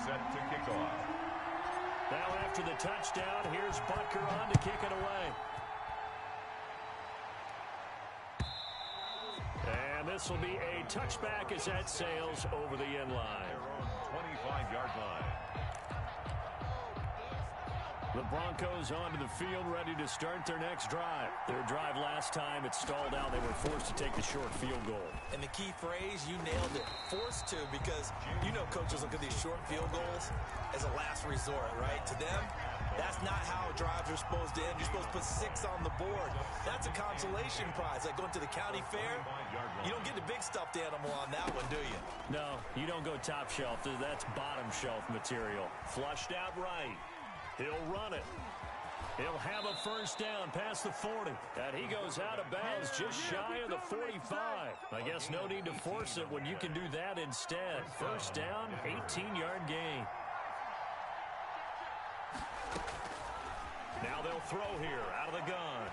Set to kick off. Now after the touchdown, here's Butker on to kick it away. And this will be a touchback as that sails over the end line. 25-yard line. The Broncos onto the field, ready to start their next drive. Their drive last time, it stalled out. They were forced to take the short field goal. And the key phrase, you nailed it, forced to, because you know coaches look at these short field goals as a last resort, right? To them, that's not how drives are supposed to end. You're supposed to put 6 on the board. That's a consolation prize, like going to the county fair. You don't get the big stuffed animal on that one, do you? No, you don't go top shelf. That's bottom shelf material. Flushed out right. He'll run it. He'll have a first down past the 40. And he goes out of bounds just shy of the 45. I guess no need to force it when you can do that instead. First down, 18-yard gain. Now they'll throw here out of the gun.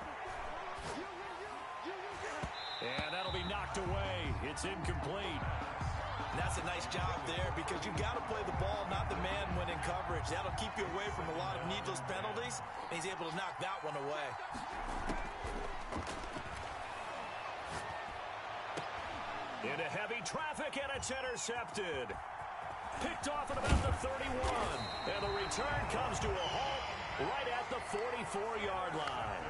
And that'll be knocked away. It's incomplete. And that's a nice job there because you've got to play the ball, not the man when in coverage. That'll keep you away from a lot of needless penalties, and he's able to knock that one away. Into heavy traffic, and it's intercepted. Picked off at about the 31. And the return comes to a halt right at the 44-yard line.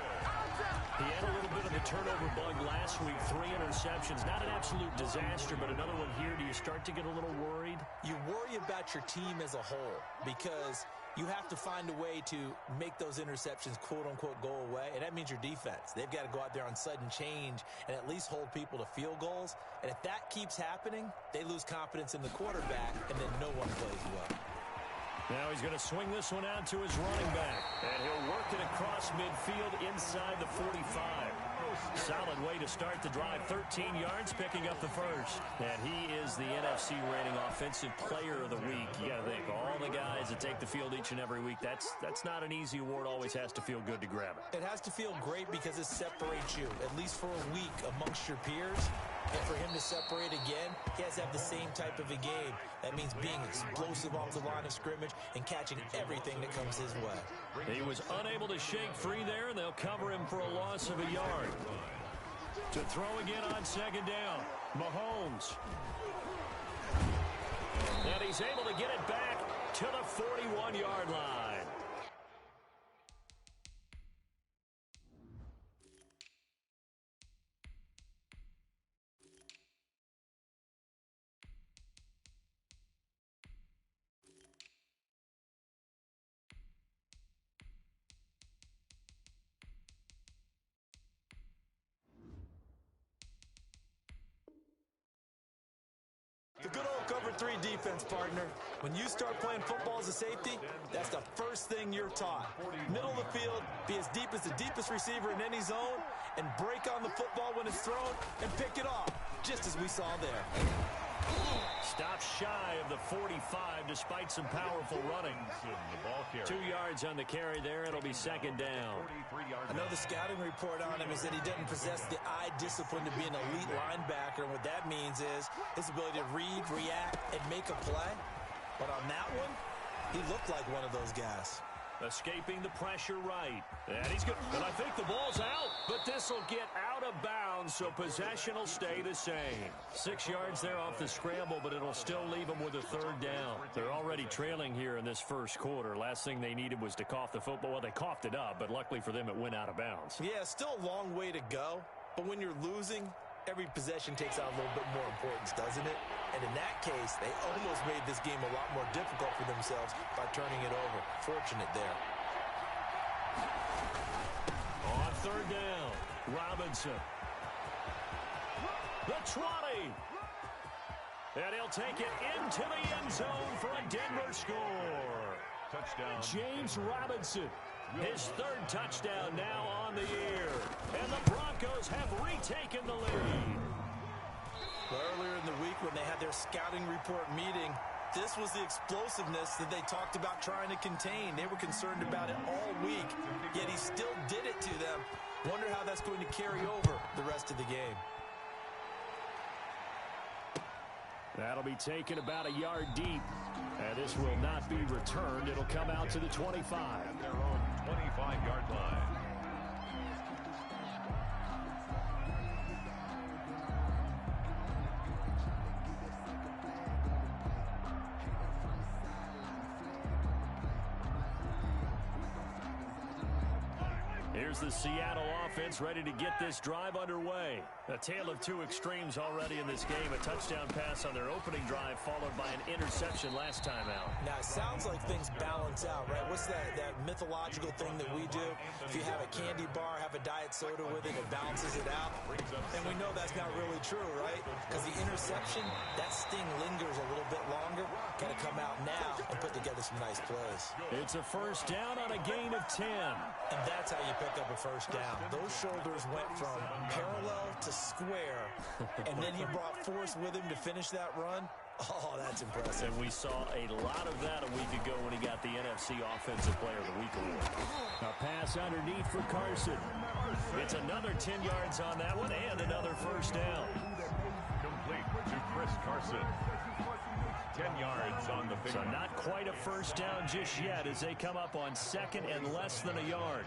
He had a little bit of the turnover bug last week, 3 interceptions. Not an absolute disaster, but another one here. Do you start to get a little worried? You worry about your team as a whole because you have to find a way to make those interceptions, quote-unquote, go away, and that means your defense. They've got to go out there on sudden change and at least hold people to field goals. And if that keeps happening, they lose confidence in the quarterback, and then no one plays well. Now he's going to swing this one out to his running back. And he'll work it across midfield inside the 45. Solid way to start the drive. 13 yards, picking up the first. And he is the NFC rating offensive player of the week. You got to think, all the guys that take the field each and every week, that's not an easy award. Always has to feel good to grab it. It has to feel great because it separates you, at least for a week, amongst your peers. And for him to separate again, he has to have the same type of a game. That means being explosive off the line of scrimmage and catching everything that comes his way. He was unable to shake free there, and they'll cover him for a loss of a yard. To throw again on second down, Mahomes. And he's able to get it back to the 41-yard line. The good old cover 3 defense, partner. When you start playing football as a safety, that's the first thing you're taught. Middle of the field, be as deep as the deepest receiver in any zone, and break on the football when it's thrown and pick it off, just as we saw there. Stops shy of the 45 despite some powerful running. 2 yards on the carry there. It'll be second down. I know the scouting report on him is that he doesn't possess the eye discipline to be an elite linebacker. And what that means is his ability to read, react, and make a play. But on that one, he looked like one of those guys. Escaping the pressure right. And he's good. And I think the ball's out. But this will get out of bounds, so possession will stay the same. 6 yards there off the scramble, but it'll still leave them with a third down. They're already trailing here in this first quarter. Last thing they needed was to cough the football. Well, they coughed it up, but luckily for them, it went out of bounds. Yeah, still a long way to go. But when you're losing, every possession takes on a little bit more importance, doesn't it? And in that case, they almost made this game a lot more difficult for themselves by turning it over. Fortunate there. On third down, Robinson. The 20. And he'll take it into the end zone for a Denver score. Touchdown. James Robinson. His third touchdown now on the year. And the Broncos have retaken the lead. Well, earlier in the week when they had their scouting report meeting, this was the explosiveness that they talked about trying to contain. They were concerned about it all week, yet he still did it to them. Wonder how that's going to carry over the rest of the game. That'll be taken about a yard deep. And this will not be returned. It'll come out to the 25. At their own 25-yard line. Here's the Seattle offense ready to get this drive underway. A tale of two extremes already in this game. A touchdown pass on their opening drive followed by an interception last time out. Now, it sounds like things balance out, right? What's that mythological thing that we do? If you have a candy bar, have a diet soda with it, it balances it out. And we know that's not really true, right? Because the interception, that sting lingers a little bit longer. Got to come out now and put together some nice plays. It's a first down on a gain of 10. And that's how you pick up a first down. Those shoulders went from parallel to square, and then he brought force with him to finish that run. Oh, that's impressive. And we saw a lot of that a week ago when he got the NFC Offensive Player of the Week award. A pass underneath for Carson. It's another 10 yards on that one and another first down. Complete to Chris Carson. 10 yards on the finger. So not quite a first down just yet as they come up on second and less than a yard.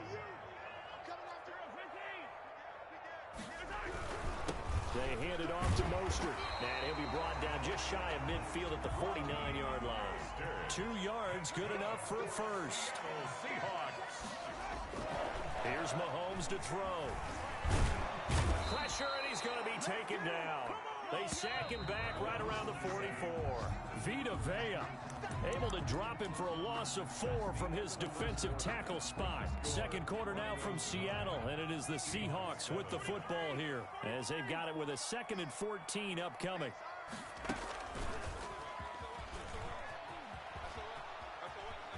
They hand it off to Mostert. And he'll be brought down just shy of midfield at the 49-yard line. 2 yards, good enough for a first. Seahawks. Here's Mahomes to throw. Pressure, and he's going to be taken down. They sack him back right around the 44. Vita Vea able to drop him for a loss of 4 from his defensive tackle spot. Second quarter now from Seattle, and it is the Seahawks with the football here as they've got it with a 2nd and 14 upcoming.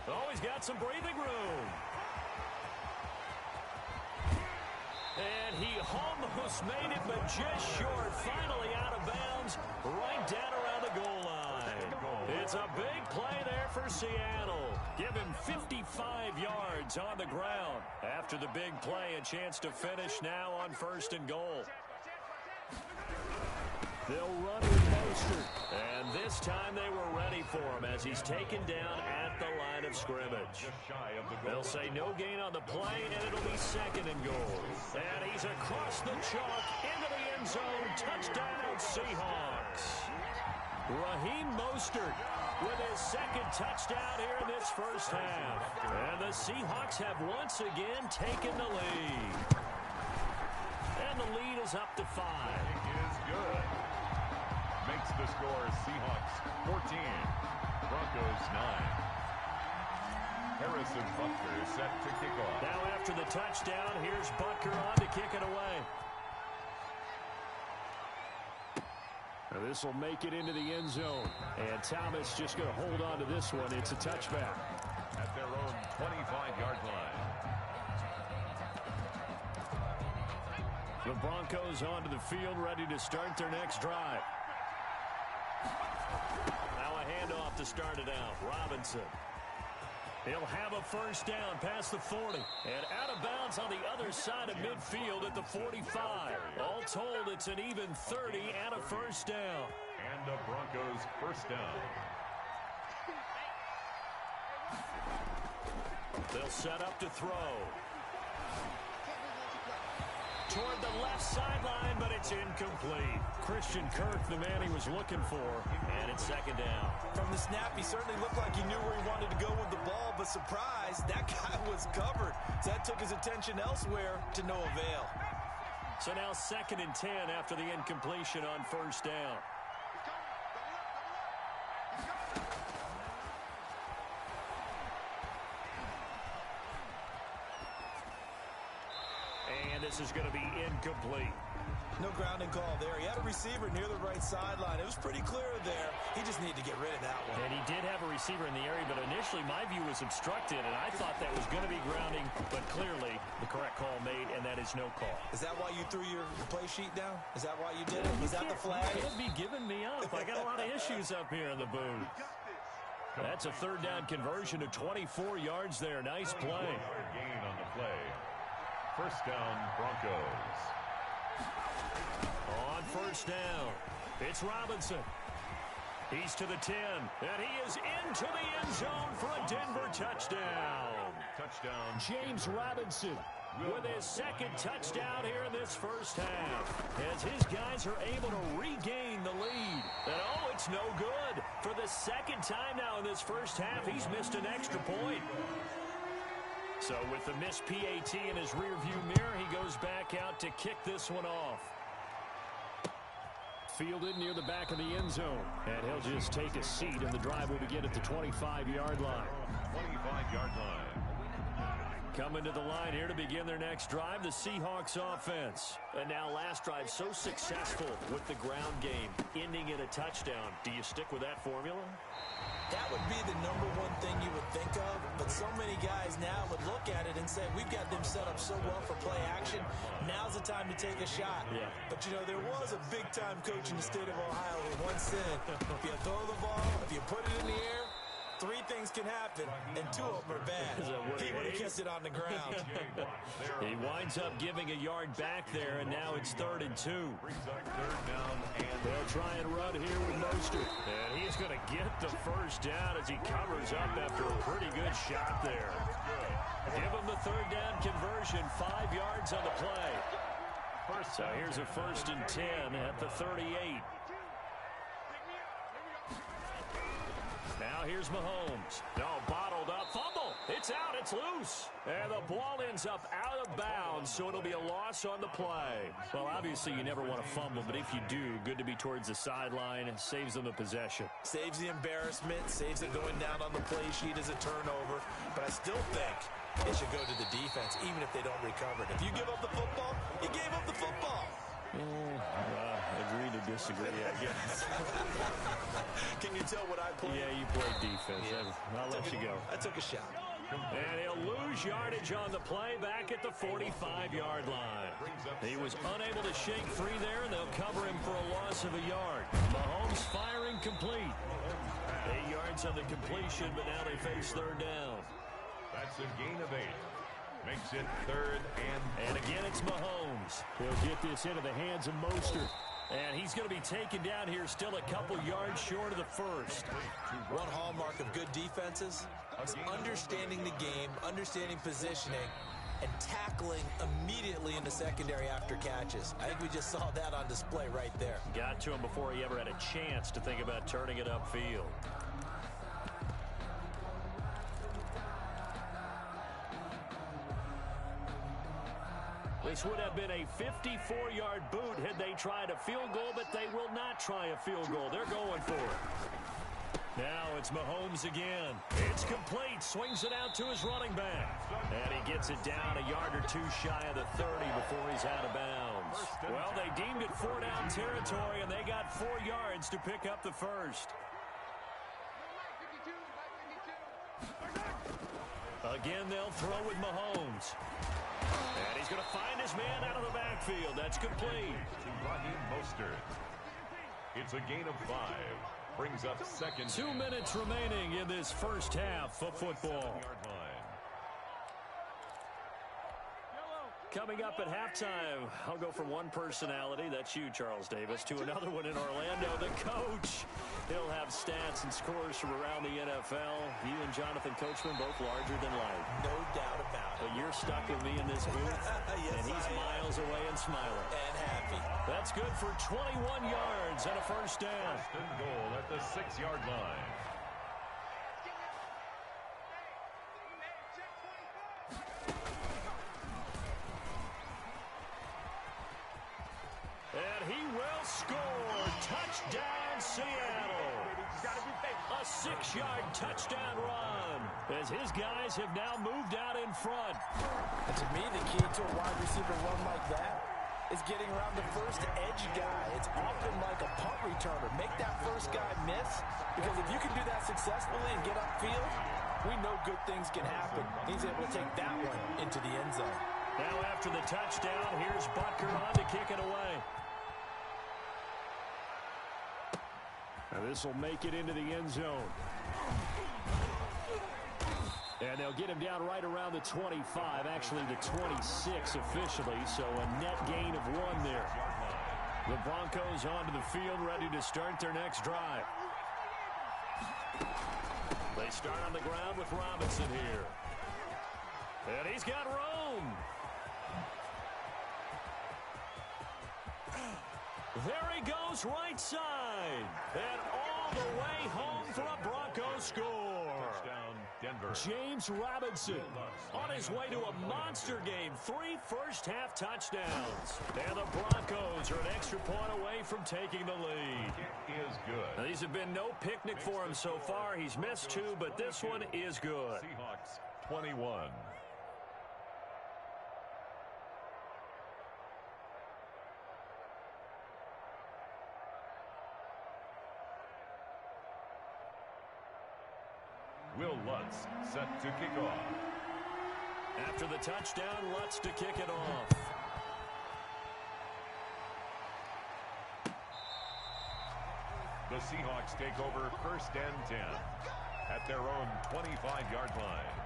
Always got some breathing room. And he almost made it, but just short. Finally out of bounds, right down around the goal line. It's a big play there for Seattle. Give him 55 yards on the ground. After the big play, a chance to finish now on 1st and goal. They'll run with Mostert. And this time they were ready for him as he's taken down at the line of scrimmage. They'll say no gain on the play, and it'll be 2nd and goal. And he's across the chalk into the end zone. Touchdown, Seahawks. Raheem Mostert with his 2nd touchdown here in this first half. And the Seahawks have once again taken the lead. And the lead is up to 5. It is good. Makes the score Seahawks 14, Broncos 9. Harrison Butker is set to kick off. Now after the touchdown, here's Butker on to kick it away. Now this will make it into the end zone. And Thomas just going to hold on to this one. It's a touchback. At their own 25-yard line. The Broncos onto the field, ready to start their next drive. Now a handoff to start it out. Robinson. He'll have a first down past the 40. And out of bounds on the other side of midfield at the 45. All told, it's an even 30 and a first down. And the Broncos first down. They'll set up to throw. Toward the left sideline, but it's incomplete. Christian Kirk, the man he was looking for, and it's 2nd down. From the snap, he certainly looked like he knew where he wanted to go with the ball, but surprise, that guy was covered. So that took his attention elsewhere to no avail. So now 2nd and 10 after the incompletion on first down. And this is going to be incomplete. No grounding call there. He had a receiver near the right sideline. It was pretty clear there. He just needed to get rid of that one. And he did have a receiver in the area, but initially my view was obstructed, and I thought that was going to be grounding, but clearly the correct call made, and that is no call. Is that why you threw your play sheet down? Is that why you did it? Was that the flag? You can't be giving me up. I got a lot of issues up here in the booth. That's a 3rd down conversion to 24 yards there. Nice play. Gain on the play. First down, Broncos. On first down, it's Robinson. He's to the 10, and he is into the end zone for a Denver touchdown. Touchdown. James Robinson with his second touchdown here in this first half, as his guys are able to regain the lead. And oh, it's no good. For the second time now in this first half, he's missed an extra point. So with the missed PAT in his rearview mirror, he goes back out to kick this one off. Fielded near the back of the end zone, and he'll just take a seat, and the drive will begin at the 25-yard line. 25-yard line. Coming to the line here to begin their next drive, the Seahawks offense. And now last drive so successful with the ground game, ending in a touchdown. Do you stick with that formula? That would be the number one thing you would think of, but so many guys now would look at it and say, we've got them set up so well for play action. Now's the time to take a shot. Yeah. But, you know, there was a big-time coach in the state of Ohio who once said, if you throw the ball, if you put it in the air, 3 things can happen, and 2 of them are bad. He would have kept it on the ground. He winds up giving a yard back there, and now it's 3rd and 2. They'll try and run here with Mostert. And he's going to get the first down as he covers up after a pretty good shot there. Give him the 3rd down conversion, 5 yards on the play. So here's a 1st and 10 at the 38. Now here's Mahomes. No, bottled up. Fumble. It's out. It's loose. And the ball ends up out of bounds, so it'll be a loss on the play. Well, obviously you never want to fumble, but if you do, good to be towards the sideline. Saves them the possession. Saves the embarrassment. Saves it going down on the play sheet as a turnover. But I still think it should go to the defense, even if they don't recover it. If you give up the football, you gave up the football. Agree to disagree, I guess. Can you tell what I played? Yeah, you played defense. Yeah. I'll let you go. I took a shot. And he'll lose yardage on the play back at the 45-yard line. He was unable to shake free there, and they'll cover him for a loss of a yard. Mahomes firing complete. 8 yards on the completion, but now they face 3rd down. That's a gain of 8. Makes it 3rd and again, it's Mahomes. He'll get this into the hands of Mostert. And he's going to be taken down here still a couple yards short of the first. One hallmark of good defenses is understanding the game, understanding positioning, and tackling immediately in the secondary after catches. I think we just saw that on display right there. Got to him before he ever had a chance to think about turning it upfield. This would have been a 54-yard boot had they tried a field goal, but they will not try a field goal. They're going for it. Now it's Mahomes again. It's complete. Swings it out to his running back. And he gets it down a yard or 2 shy of the 30 before he's out of bounds. Well, they deemed it 4-down territory, and they got 4 yards to pick up the first. Again, they'll throw with Mahomes. And he's going to find his man out of the backfield. That's complete. Mostert. It's a gain of 5. Brings up 2nd. 2 minutes remaining in this first half of football. Coming up at halftime, I'll go from one personality, that's you, Charles Davis, to another one in Orlando, the coach. He'll have stats and scores from around the NFL. You and Jonathan Coachman, both larger than life. No doubt about it. But you're stuck with me in this booth, yes, and he's miles away and smiling. And happy. That's good for 21 yards and a first down. First and goal at the 6-yard line. And he will score. Touchdown, Seattle. A 6-yard touchdown run as his guys have now moved out in front. And to me, the key to a wide receiver run like that is getting around the first edge guy. It's often like a punt returner. Make that first guy miss, because if you can do that successfully and get upfield, we know good things can happen. He's able to take that one into the end zone. Now after the touchdown, here's Butker on to kick it away. Now this will make it into the end zone. And they'll get him down right around the 25, actually the 26 officially, so a net gain of 1 there. The Broncos onto the field, ready to start their next drive. They start on the ground with Robinson here. And he's got room. There he goes right side. And all the way home for a Broncos score. Touchdown, Denver. James Robinson on his way to a monster game. 3 first-half touchdowns. And the Broncos are an extra point away from taking the lead. Kick is good. Now, these have been no picnic for him so far. He's missed 2, but this one is good. Seahawks 21. Will Lutz set to kick off. After the touchdown, Lutz to kick it off. The Seahawks take over 1st and 10 at their own 25-yard line.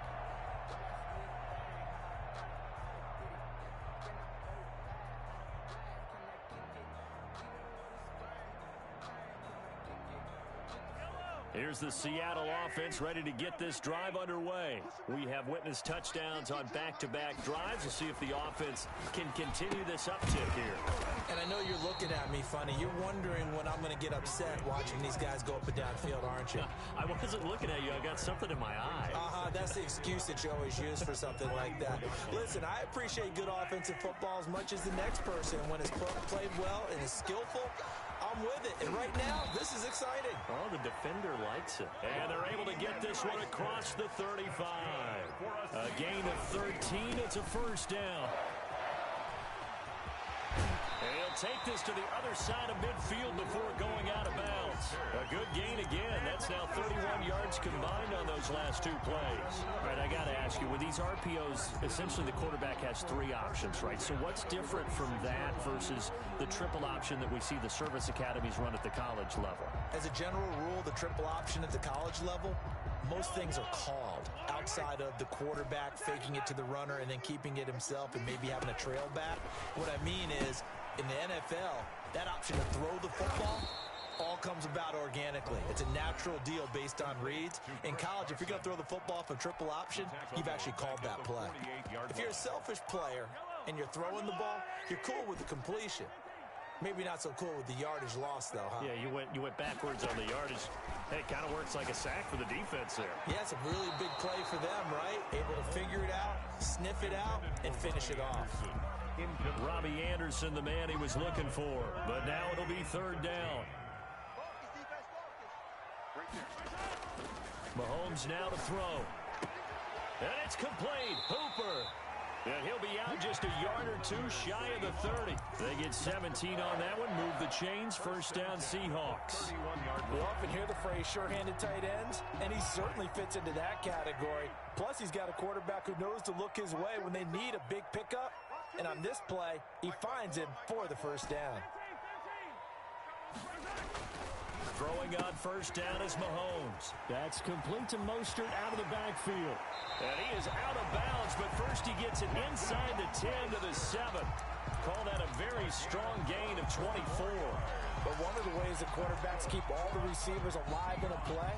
Here's the Seattle offense ready to get this drive underway. We have witnessed touchdowns on back-to-back drives. We'll see if the offense can continue this uptick here. And I know you're looking at me funny. You're wondering when I'm going to get upset watching these guys go up and down field, aren't you? I wasn't looking at you. I got something in my eye. That's the excuse that you always use for something like that. Listen, I appreciate good offensive football as much as the next person. When it's played well and is skillful, I'm with it. And right now, this is exciting. Oh, the defender likes it. And they're able to get this one across the 35. A gain of 13. It's a first down. And he'll take this to the other side of midfield before going out of bounds. A good gain again. That's now 31 yards combined on those last 2 plays. All right, I got to ask you, with these RPOs, essentially the quarterback has 3 options, right? So what's different from that versus the triple option that we see the service academies run at the college level? As a general rule, the triple option at the college level, most things are called outside of the quarterback faking it to the runner and then keeping it himself and maybe having a trail back. What I mean is, in the NFL, that option to throw the football all comes about organically. It's a natural deal based on reads. In college, if you're going to throw the football for triple option, you've actually called that play. If you're a selfish player and you're throwing the ball, you're cool with the completion. Maybe not so cool with the yardage loss, though, huh? Yeah, you went backwards on the yardage. Hey, it kind of works like a sack for the defense there. Yeah, it's a really big play for them, right? Able to figure it out, sniff it out, and finish it off. Robbie Anderson, the man he was looking for. But now it'll be 3rd down. Mahomes now to throw. And it's complete. Hooper. And he'll be out just a yard or 2 shy of the 30. They get 17 on that one. Move the chains. First down, Seahawks. We often hear the phrase sure-handed tight ends, and he certainly fits into that category. Plus, he's got a quarterback who knows to look his way when they need a big pickup. And on this play, he finds him for the first down. Throwing on first down is Mahomes. That's complete to Mostert out of the backfield. And he is out of bounds, but first he gets it inside the 10 to the 7. Call that a very strong gain of 24. But one of the ways that quarterbacks keep all the receivers alive in a play,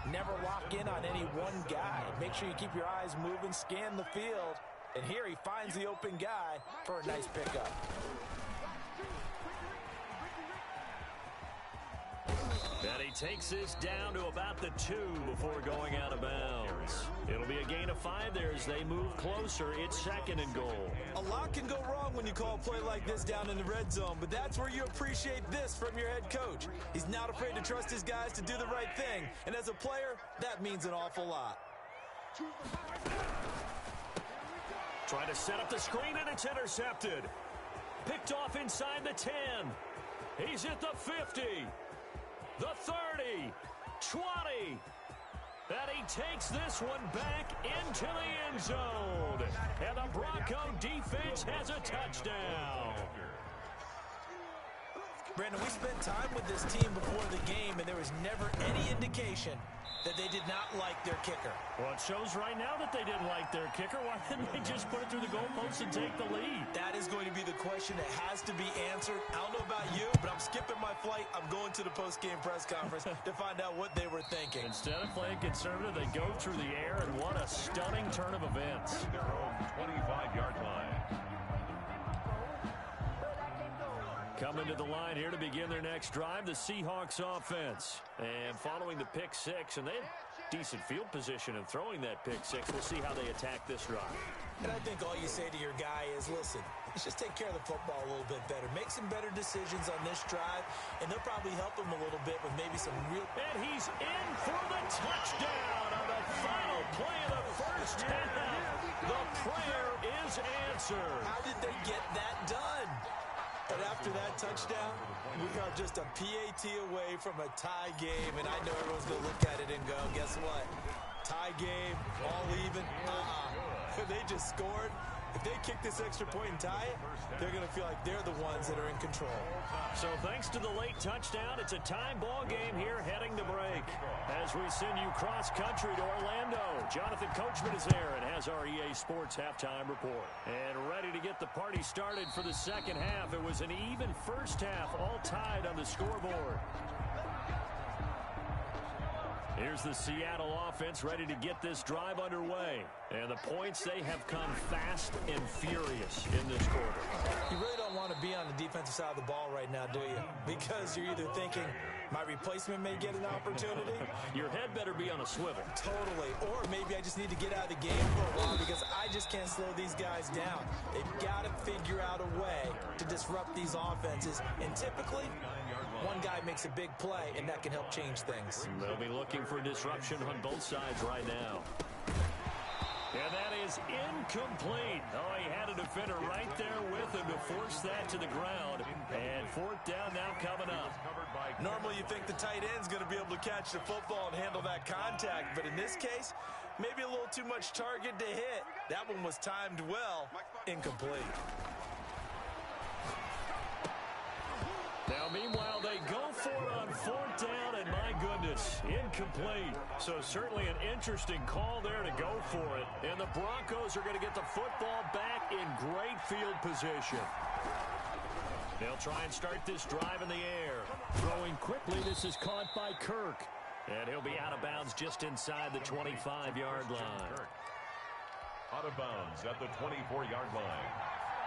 never lock in on any one guy. Make sure you keep your eyes moving, scan the field. And here he finds the open guy for a nice pickup. And he takes this down to about the 2 before going out of bounds. It'll be a gain of 5 there as they move closer. It's 2nd and goal. A lot can go wrong when you call a play like this down in the red zone, but that's where you appreciate this from your head coach. He's not afraid to trust his guys to do the right thing, and as a player, that means an awful lot. Trying to set up the screen, and it's intercepted. Picked off inside the 10. He's at the 50. The 30, 20, and he takes this one back into the end zone. And the Bronco defense has a touchdown. Brandon, we spent time with this team before the game, and there was never any indication that they did not like their kicker. Well, it shows right now that they didn't like their kicker. Why didn't they just put it through the goalpost and take the lead? That is going to be the question that has to be answered. I don't know about you, but I'm skipping my flight. I'm going to the post-game press conference to find out what they were thinking. Instead of playing conservative, they go through the air, and what a stunning turn of events. Their own 25-yard line. Coming to the line here to begin their next drive, the Seahawks offense. And following the pick six, and they had decent field position in throwing that pick six. We'll see how they attack this drive. And I think all you say to your guy is, listen, let's just take care of the football a little bit better. Make some better decisions on this drive, and they'll probably help him a little bit with maybe some real... And he's in for the touchdown on the final play of the first half. The prayer is answered. How did they get that done? But after that touchdown, we are just a PAT away from a tie game, and I know everyone's going to look at it and go, guess what? Tie game, all even. They just scored. If they kick this extra point and tie it, they're going to feel like they're the ones that are in control. So thanks to the late touchdown, it's a tie ball game here heading to break. As we send you cross-country to Orlando, Jonathan Coachman is there and has our EA Sports halftime report. And ready to get the party started for the second half. It was an even first half, all tied on the scoreboard. Here's the Seattle offense ready to get this drive underway. And the points, they have come fast and furious in this quarter. You really don't want to be on the defensive side of the ball right now, do you? Because you're either thinking, my replacement may get an opportunity. Your head better be on a swivel. Totally. Or maybe I just need to get out of the game for a while because I just can't slow these guys down. They've got to figure out a way to disrupt these offenses. And typically, one guy makes a big play, and that can help change things. They'll be looking for disruption on both sides right now. And that is incomplete. Oh, he had a defender right there with him to force that to the ground. And fourth down now coming up. Normally you think the tight end's going to be able to catch the football and handle that contact. But in this case, maybe a little too much target to hit. That one was timed well. Incomplete. Now, meanwhile, they go for it on fourth down, and my goodness, incomplete. So certainly an interesting call there to go for it. And the Broncos are going to get the football back in great field position. They'll try and start this drive in the air. Throwing quickly, this is caught by Kirk. And he'll be out of bounds just inside the 25-yard line. Out of bounds at the 24-yard line.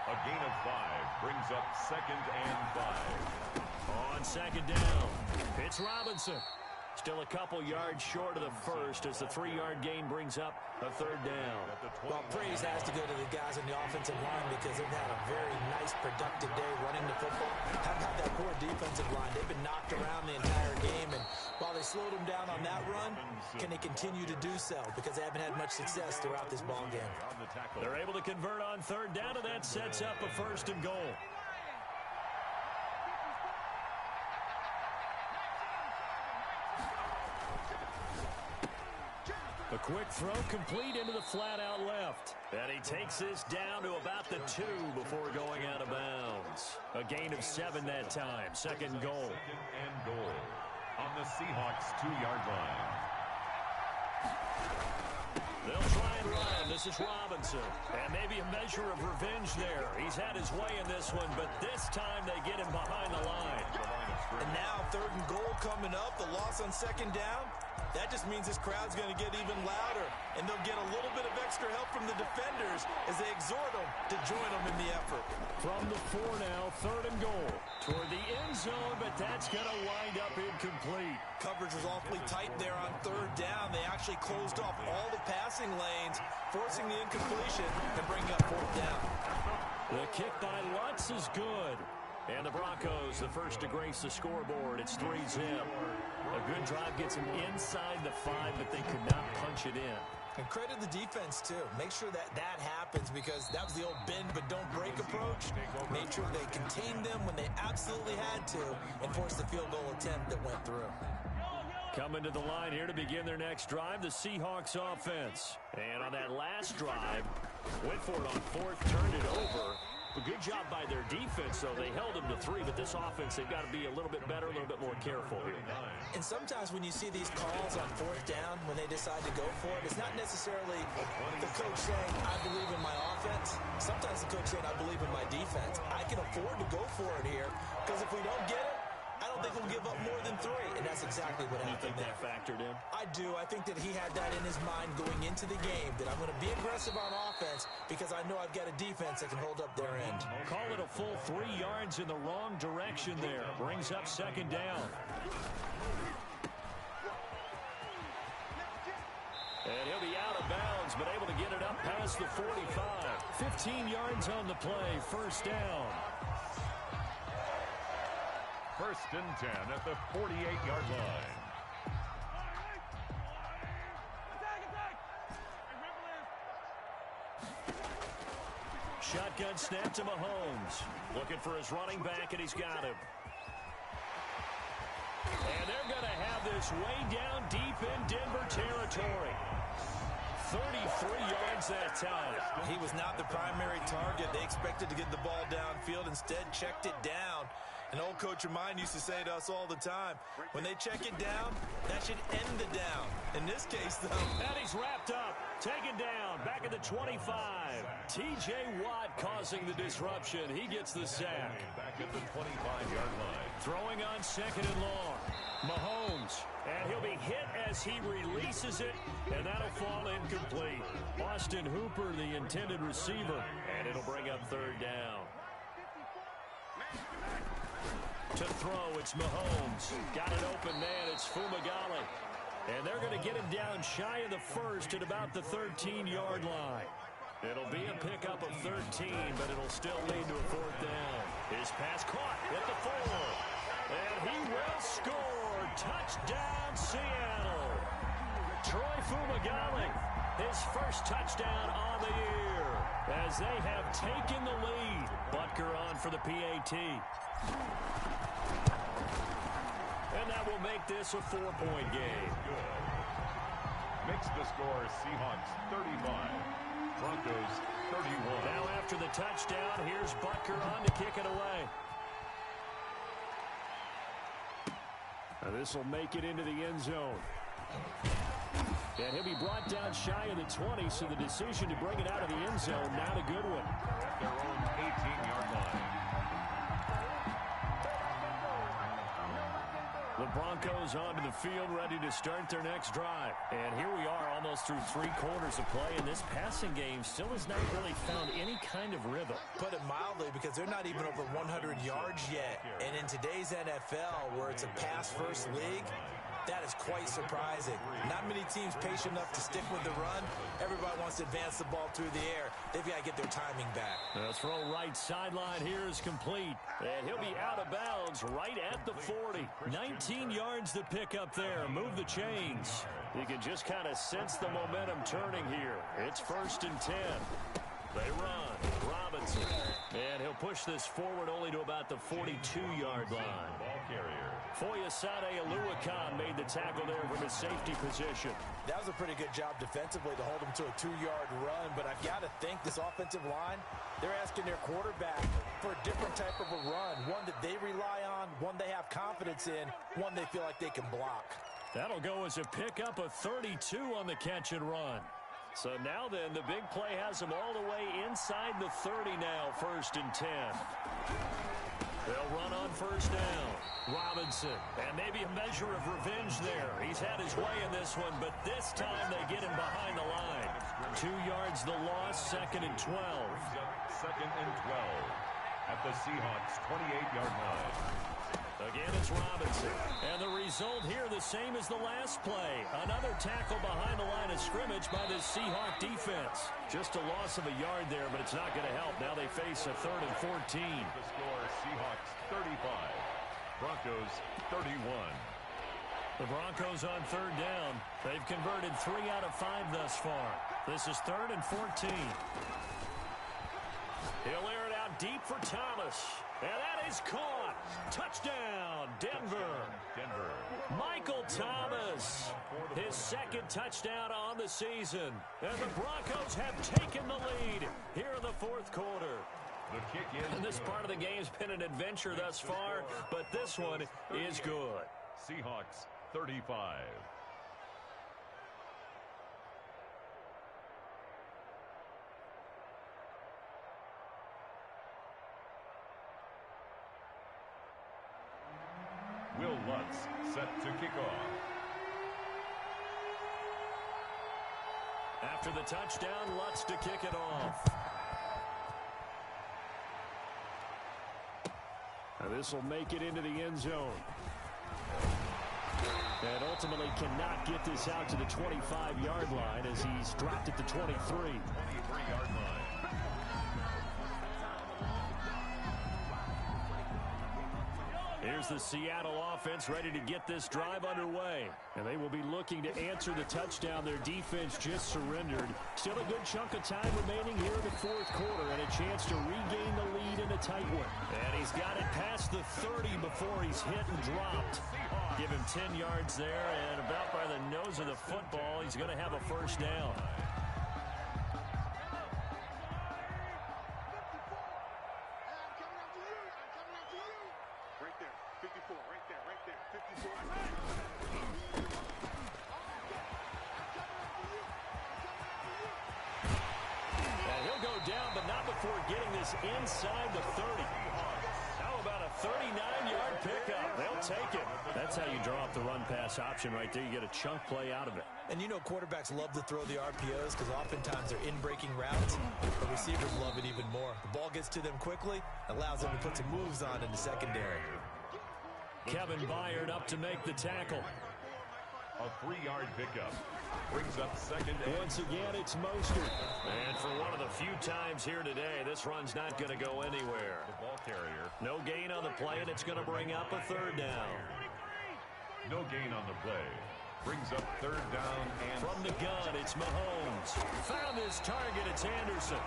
A gain of 5 brings up 2nd and 5. On second down, it's Robinson. Still a couple yards short of the first as the 3-yard gain brings up a third down. Well, praise has to go to the guys on the offensive line because they've had a very nice, productive day running the football. How about that poor defensive line? They've been knocked around the entire game, and while they slowed them down on that run, can they continue to do so? Because they haven't had much success throughout this ball game. They're able to convert on third down, and that sets up a 1st and goal. A quick throw complete into the flat-out left. And he takes this down to about the 2 before going out of bounds. A gain of 7 that time. 2nd goal. 2nd and goal on the Seahawks 2-yard line. They'll try and run. This is Robinson. And maybe a measure of revenge there. He's had his way in this one, but this time they get him behind the line. And now 3rd and goal coming up. The loss on 2nd down. That just means this crowd's going to get even louder, and they'll get a little bit of extra help from the defenders as they exhort them to join them in the effort. From the 4 now, 3rd and goal. Toward the end zone, but that's going to wind up incomplete. Coverage was awfully tight there on 3rd down. They actually closed off all the passing lanes, forcing the incompletion and bringing up 4th down. The kick by Lutz is good. And the Broncos, the first to grace the scoreboard. It's 3-zip. A good drive gets them inside the 5, but they could not punch it in. And credit the defense, too. Make sure that happens because that was the old bend but don't break approach. Made sure they contained them when they absolutely had to and forced the field goal attempt that went through. Coming to the line here to begin their next drive, the Seahawks offense. And on that last drive, went for it on 4th, turned it over. A good job by their defense, though. They held them to 3, but this offense, they've got to be a little bit better, a little bit more careful here. And sometimes when you see these calls on 4th down, when they decide to go for it, it's not necessarily the coach saying, I believe in my offense. Sometimes the coach saying, I believe in my defense. I can afford to go for it here, because if we don't get it, I don't think we'll give up more than 3, and that's exactly what happened there. You think that factored in? I do. I think that he had that in his mind going into the game, that I'm going to be aggressive on offense because I know I've got a defense that can hold up their end. Call it a full 3 yards in the wrong direction there. Brings up 2nd down. And he'll be out of bounds, but able to get it up past the 45. 15 yards on the play, 1st down. 1st and 10 at the 48-yard line. Shotgun snap to Mahomes. Looking for his running back, and he's got him. And they're going to have this way down deep in Denver territory. 33 yards that time. He was not the primary target. They expected to get the ball downfield. Instead, checked it down. An old coach of mine used to say to us all the time, when they check it down, that should end the down. In this case, though. And he's wrapped up. Taken down. Back at the 25. T.J. Watt causing the disruption. He gets the sack. Back at the 25-yard line. Throwing on 2nd and long. Mahomes. And he'll be hit as he releases it. And that'll fall incomplete. Austin Hooper, the intended receiver. And it'll bring up 3rd down. To throw, it's Mahomes. Got an open man, it's Fumagalli. And they're going to get him down shy of the 1st at about the 13-yard line. It'll be a pickup of 13, but it'll still lead to a 4th down. His pass caught at the 4. And he will score. Touchdown, Seattle. Troy Fumagalli, his first touchdown on the year, as they have taken the lead. Butker on for the PAT. And that will make this a 4-point game. Good. Makes the score Seahawks 35, Broncos 31. Now after the touchdown, here's Butker on to kick it away. Now this will make it into the end zone. And he'll be brought down shy of the 20, so the decision to bring it out of the end zone, not a good one. At their own 18-yard line. The Broncos onto the field, ready to start their next drive. And here we are, almost through 3 quarters of play, and this passing game still has not really found any kind of rhythm. Put it mildly, because they're not even over 100 yards yet. And in today's NFL, where it's a pass-first league, that is quite surprising. Not many teams patient enough to stick with the run. Everybody wants to advance the ball through the air. They've got to get their timing back. The throw right sideline here is complete. And he'll be out of bounds right at the 40. 19 yards to pick up there. Move the chains. You can just kind of sense the momentum turning here. It's 1st and 10. They run. Robinson. And he'll push this forward only to about the 42-yard line. Ball carrier. Foyesade Aluakan made the tackle there from his safety position. That was a pretty good job defensively to hold him to a 2-yard run, but I've got to think this offensive line, they're asking their quarterback for a different type of a run, one that they rely on, one they have confidence in, one they feel like they can block. That'll go as a pickup of 32 on the catch and run. So now then, the big play has them all the way inside the 30 now, 1st and 10. They'll run on 1st down. Robinson, and maybe a measure of revenge there. He's had his way in this one, but this time they get him behind the line. 2 yards the loss, 2nd and 12. 2nd and 12 at the Seahawks 28-yard line. Again, it's Robinson. And the result here the same as the last play. Another tackle behind the line of scrimmage by the Seahawk defense. Just a loss of a yard there, but it's not going to help. Now they face a 3rd and 14. The score, Seahawks 35, Broncos 31. The Broncos on 3rd down. They've converted 3 out of 5 thus far. This is 3rd and 14. He'll air it out deep for Thomas. And that is caught. Touchdown, Denver. Michael Thomas, his 2nd touchdown on the season. And the Broncos have taken the lead here in the 4th quarter. The kick is And this part of the game's been an adventure thus far, but this one is good. Seahawks 35. Will Lutz set to kick off. After the touchdown, Lutz to kick it off. Now this will make it into the end zone. And ultimately cannot get this out to the 25-yard line as he's dropped at the 23. 23-yard line. Here's the Seattle offense ready to get this drive underway. And they will be looking to answer the touchdown their defense just surrendered. Still a good chunk of time remaining here in the fourth quarter and a chance to regain the lead in a tight one. And he's got it past the 30 before he's hit and dropped. Give him 10 yards there, and about by the nose of the football, he's going to have a first down. Getting this inside the 30. How about a 39-yard pickup? They'll take it. That's how you draw up the run-pass option right there. You get a chunk play out of it. And you know quarterbacks love to throw the RPOs because oftentimes they're in-breaking routes. The receivers love it even more. The ball gets to them quickly, allows them to put some moves on in the secondary. Kevin Byard up to make the tackle. A 3-yard pickup. Brings up second and once again, it's Mostert. And for one of the few times here today, this run's not going to go anywhere. The ball carrier. No gain on the play, and it's going to bring up a third down. No gain on the play. Brings up third down and from the gun, it's Mahomes. Found his target, it's Anderson.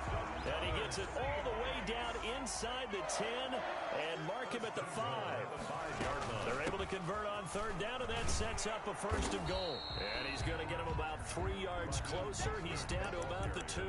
And he gets it all the way down inside the 10 and mark him at the 5. They're able to convert on third down, and that sets up a first and goal. And he's going to get him about 3 yards closer. He's down to about the 2.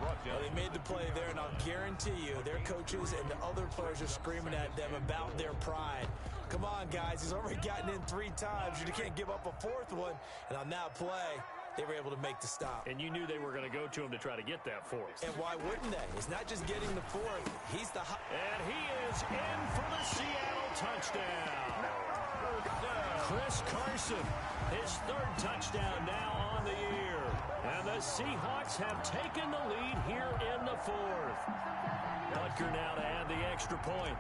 Well, they made the play there, and I'll guarantee you their coaches and the other players are screaming at them about their pride. Come on, guys. He's already gotten in 3 times. You can't give up a 4th one. And on that play, they were able to make the stop. And you knew they were going to go to him to try to get that 4th. And why wouldn't they? It's not just getting the 4th. He's the and he is in for the Seattle touchdown. Chris Carson, his 3rd touchdown now on the year. And the Seahawks have taken the lead here in the 4th. Butker now to add the extra point.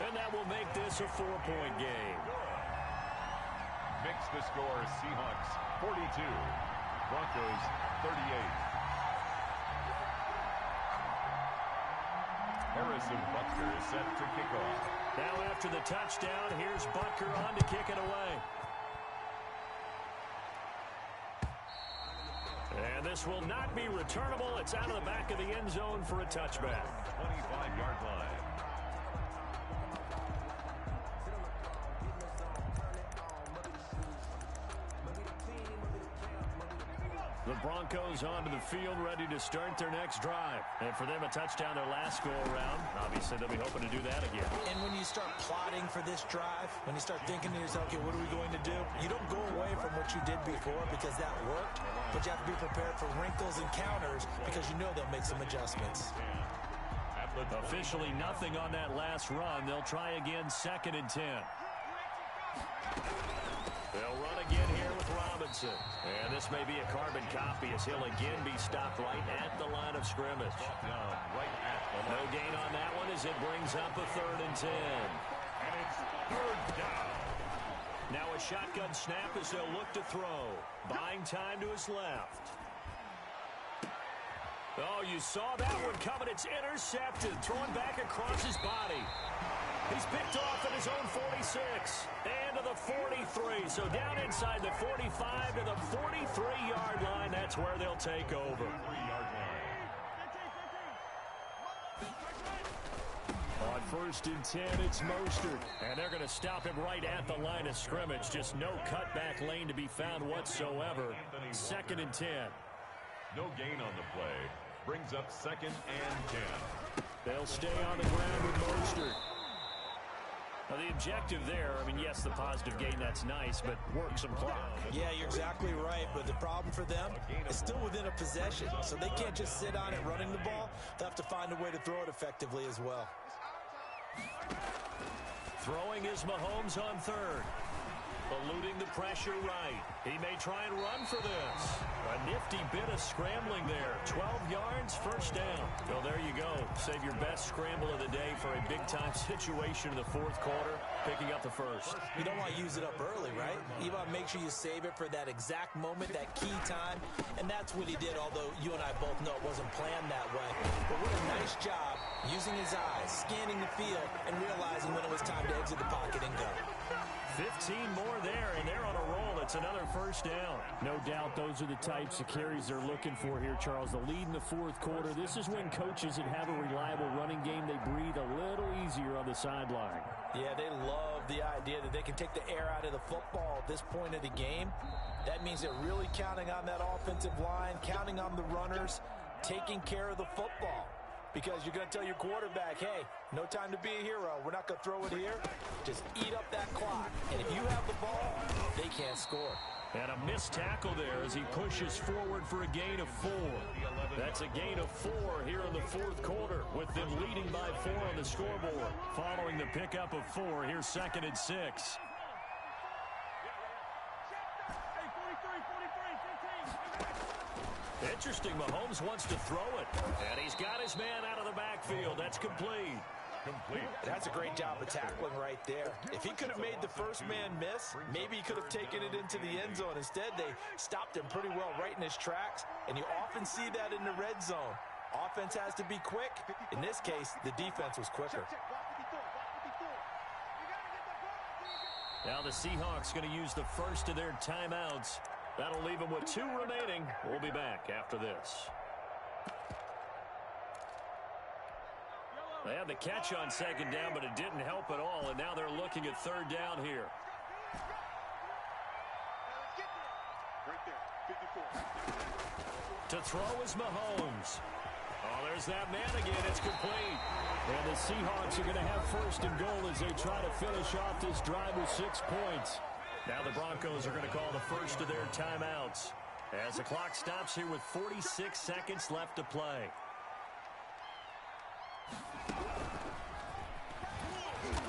And that will make this a 4-point game. Mix the score, Seahawks 42, Broncos 38. Harrison Butker is set to kick off. Now after the touchdown, here's Butker on to kick it away. And this will not be returnable. It's out of the back of the end zone for a touchback. 25-yard line. The Broncos onto the field, ready to start their next drive. And for them, a touchdown their last go-around. Obviously, they'll be hoping to do that again. And when you start plotting for this drive, when you start thinking to yourself, okay, what are we going to do? You don't go away from what you did before because that worked, but you have to be prepared for wrinkles and counters because you know they'll make some adjustments. Officially nothing on that last run. They'll try again, 2nd and 10. They'll run again here with Robinson. And this may be a carbon copy as he'll again be stopped right at the line of scrimmage. No gain on that one as it brings up a 3rd and 10. And it's 3rd down. Now a shotgun snap as they'll look to throw. Buying time to his left. Oh, you saw that one coming. It's intercepted. Thrown back across his body. He's picked off at his own 46 and to the 43. So down inside the 45 to the 43-yard line. That's where they'll take over. 43-yard line. On 1st and 10, it's Mostert. And they're going to stop him right at the line of scrimmage. Just no cutback lane to be found whatsoever. 2nd and 10. No gain on the play. Brings up 2nd and 10. They'll stay on the ground with Mostert. Now the objective there, I mean, yes, the positive gain, that's nice, but work some clock. Yeah, you're exactly right, but the problem for them is still within a possession, so they can't just sit on it running the ball. They'll have to find a way to throw it effectively as well. Throwing is Mahomes on 3rd. Eluding the pressure right. He may try and run for this. A nifty bit of scrambling there. 12 yards, 1st down. So there you go. Save your best scramble of the day for a big-time situation in the 4th quarter, picking up the 1st. You don't want to use it up early, right? You want to make sure you save it for that exact moment, that key time, and that's what he did, although you and I both know it wasn't planned that way. But what a nice job using his eyes, scanning the field, and realizing when it was time to exit the pocket and go. 15 more there, and they're on a roll. It's another 1st down. No doubt those are the types of carries they're looking for here, Charles. The lead in the 4th quarter. This is when coaches that have a reliable running game, they breathe a little easier on the sideline. Yeah, they love the idea that they can take the air out of the football at this point of the game. That means they're really counting on that offensive line, counting on the runners, taking care of the football. Because you're going to tell your quarterback, hey, no time to be a hero. We're not going to throw it here. Just eat up that clock. And if you have the ball, they can't score. And a missed tackle there as he pushes forward for a gain of 4. That's a gain of 4 here in the 4th quarter with them leading by 4 on the scoreboard. Following the pickup of 4, here's 2nd and 6. Interesting, Mahomes wants to throw it. And he's got his man out of the backfield. That's complete. That's a great job of tackling right there. If he could have made the first man miss, maybe he could have taken it into the end zone. Instead, they stopped him pretty well right in his tracks, and you often see that in the red zone. Offense has to be quick. In this case, the defense was quicker. Now the Seahawks going to use the first of their timeouts. That'll leave them with 2 remaining. We'll be back after this. They had the catch on 2nd down, but it didn't help at all, and now they're looking at 3rd down here. To throw is Mahomes. Oh, there's that man again. It's complete. And the Seahawks are going to have 1st and goal as they try to finish off this drive with 6 points. Now the Broncos are going to call the first of their timeouts as the clock stops here with 46 seconds left to play.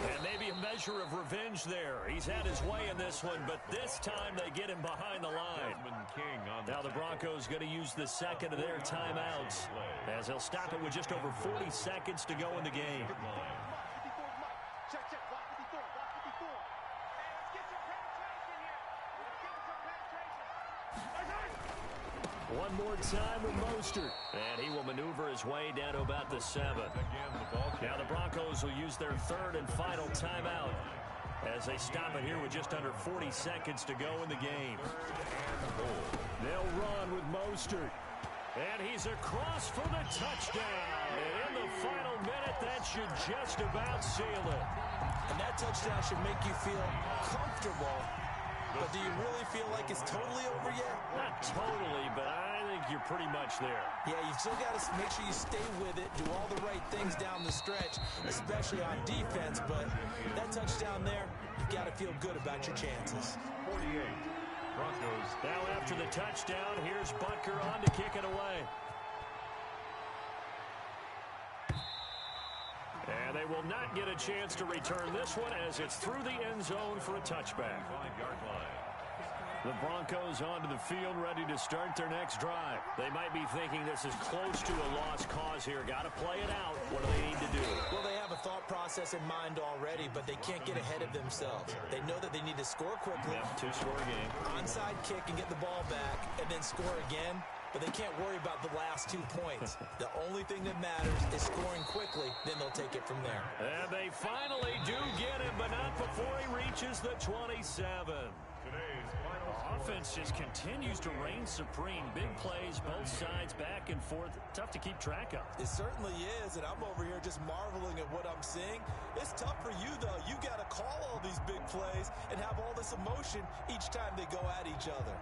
And maybe a measure of revenge there. He's had his way in this one, but this time they get him behind the line. Now the Broncos going to use the 2nd of their timeouts as they'll stop it with just over 40 seconds to go in the game. One more time with Mostert. And he will maneuver his way down to about the 7. Now the Broncos will use their 3rd and final timeout as they stop it here with just under 40 seconds to go in the game. They'll run with Mostert. And he's across for the touchdown. And in the final minute, that should just about seal it. And that touchdown should make you feel comfortable. But do you really feel like it's totally over yet? Not totally, but I think you're pretty much there. Yeah, you've still got to make sure you stay with it, do all the right things down the stretch, especially on defense. But that touchdown there, you've got to feel good about your chances. 48. Broncos. Now after the touchdown, here's Butker on to kick it away. And they will not get a chance to return this one as it's through the end zone for a touchback. 5-yard line. The Broncos onto the field ready to start their next drive. They might be thinking this is close to a lost cause here. Got to play it out. What do they need to do? Well, they have a thought process in mind already, but they can't get ahead of themselves. They know that they need to score quickly. Yep, 2-score game. Onside kick and get the ball back and then score again. But they can't worry about the last 2 points. The only thing that matters is scoring quickly, then they'll take it from there. And they finally do get him, but not before he reaches the 27. Today's final score. Offense just continues to reign supreme. Big plays, both sides, back and forth. Tough to keep track of. It certainly is, and I'm over here just marveling at what I'm seeing. It's tough for you, though. You got to call all these big plays and have all this emotion each time they go at each other.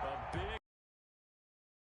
A big